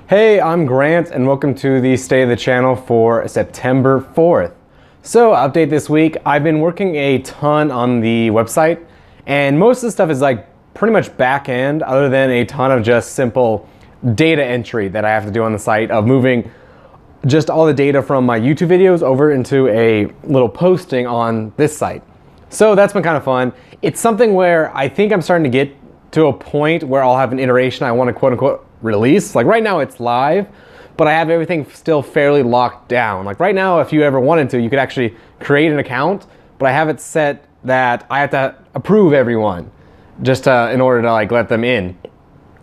Hey, I'm Grant and welcome to the State of the Channel for September 4th. So, update this week, I've been working a ton on the website and most of the stuff is like pretty much back end other than a ton of just simple data entry that I have to do on the site of moving just all the data from my YouTube videos over into a little posting on this site. So that's been kind of fun. It's something where I think I'm starting to get to a point where I'll have an iteration I want to quote unquote release. Like right now it's live, but I have everything still fairly locked down. Like right now, if you ever wanted to, you could actually create an account, but I have it set that I have to approve everyone just in order to like let them in.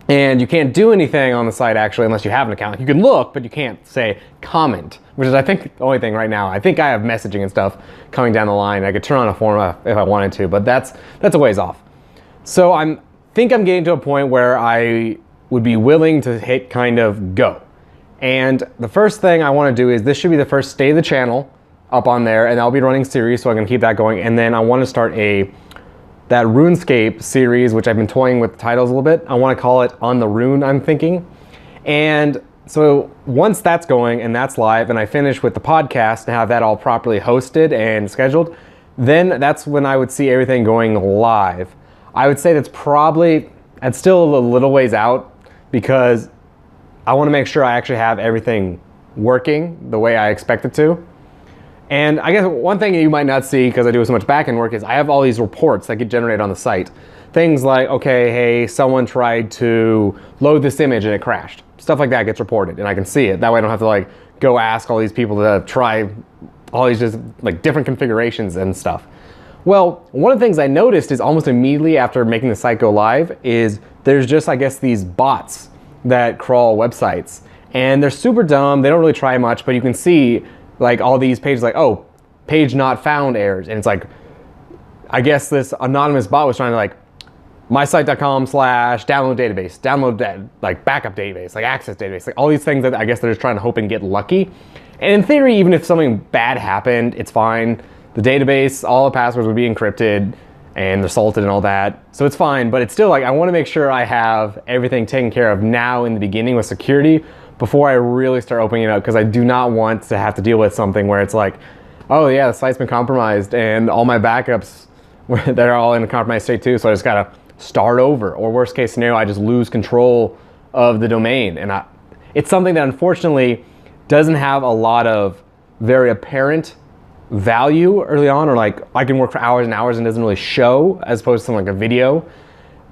And you can't do anything on the site actually unless you have an account. You can look, but you can't say comment, which is I think the only thing right now. I think I have messaging and stuff coming down the line. I could turn on a form if I wanted to, but that's a ways off. So I think I'm getting to a point where I would be willing to hit kind of go. And the first thing I want to do is this should be the first State of the Channel up on there, and I'll be running series, so I'm going to keep that going. And then I want to start that RuneScape series, which I've been toying with the titles a little bit. I want to call it On the Rune, I'm thinking. And so once that's going and that's live and I finish with the podcast and have that all properly hosted and scheduled, then that's when I would see everything going live. I would say that's still a little ways out because I want to make sure I actually have everything working the way I expect it to. And I guess one thing you might not see because I do so much backend work is I have all these reports that get generated on the site. Things like, okay, hey, someone tried to load this image and it crashed. Stuff like that gets reported and I can see it. That way I don't have to like go ask all these people to try all these just like different configurations and stuff. Well, one of the things I noticed is almost immediately after making the site go live is there's just, I guess, these bots that crawl websites. And they're super dumb, they don't really try much, but you can see like all these pages like, oh, page not found errors. And it's like, I guess this anonymous bot was trying to like, mysite.com/download database, download that, like backup database, like access database, like all these things that I guess they're just trying to hope and get lucky. And in theory, even if something bad happened, it's fine. The database, all the passwords would be encrypted and they're salted and all that. So it's fine, but it's still like, I want to make sure I have everything taken care of now in the beginning with security before I really start opening it up, because I do not want to have to deal with something where it's like, oh yeah, the site's been compromised and all my backups, they're all in a compromised state too, so I just gotta start over. Or worst case scenario, I just lose control of the domain. And it's something that unfortunately doesn't have a lot of very apparent value early on, or like I can work for hours and hours and it doesn't really show as opposed to something like a video.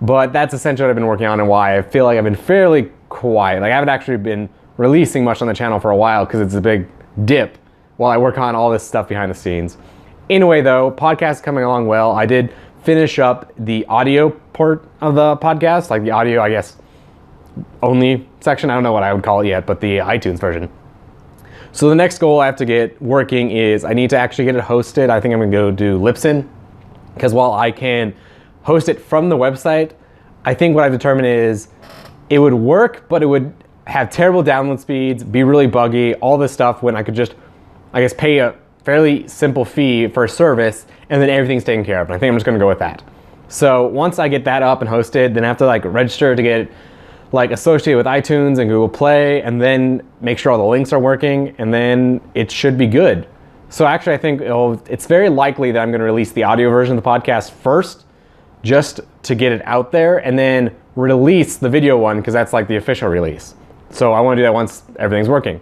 But that's essentially what I've been working on and why I feel like I've been fairly quiet. Like I haven't actually been releasing much on the channel for a while because it's a big dip while I work on all this stuff behind the scenes. Anyway though, podcast is coming along well. I did finish up the audio part of the podcast, like the audio, I guess, only section. I don't know what I would call it yet, but the iTunes version. So the next goal I have to get working is I need to actually get it hosted. I think I'm gonna go do Libsyn, because while I can host it from the website, I think what I've determined is it would work, but it would have terrible download speeds, be really buggy, all this stuff, when I could just, I guess, pay a fairly simple fee for a service and then everything's taken care of. And I think I'm just gonna go with that. So once I get that up and hosted, then I have to like register to get like associated with iTunes and Google Play, and then make sure all the links are working, and then it should be good. So actually I think it's very likely that I'm gonna release the audio version of the podcast first, just to get it out there, and then release the video one, because that's like the official release. So I wanna do that once everything's working.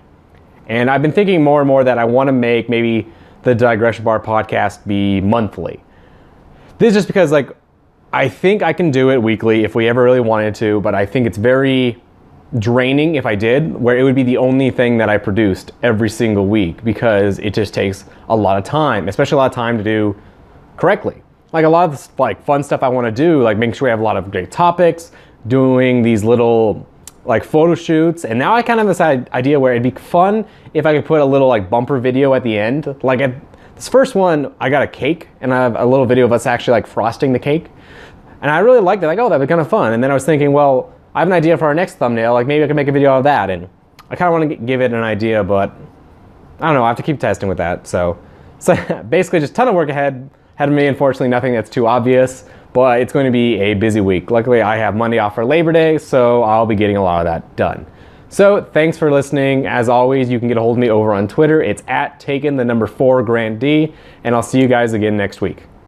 And I've been thinking more and more that I wanna make maybe the Digression Bar podcast be monthly. This is just because like, I think I can do it weekly if we ever really wanted to, but I think it's very draining if I did, where it would be the only thing that I produced every single week, because it just takes a lot of time, especially a lot of time to do correctly. Like a lot of this like fun stuff I want to do, like making sure we have a lot of great topics, doing these little like photo shoots. And now I kind of have this idea where it'd be fun if I could put a little like bumper video at the end. Like at this first one, I got a cake and I have a little video of us actually like frosting the cake. And I really liked it, like, oh, that'd be kind of fun. And then I was thinking, well, I have an idea for our next thumbnail, like maybe I can make a video of that. And I kind of want to give it an idea, but I don't know, I have to keep testing with that. So basically just a ton of work ahead of me. Unfortunately, nothing that's too obvious, but it's going to be a busy week. Luckily, I have Monday off for Labor Day, so I'll be getting a lot of that done. So thanks for listening. As always, you can get a hold of me over on Twitter. It's @taken4grantd, and I'll see you guys again next week.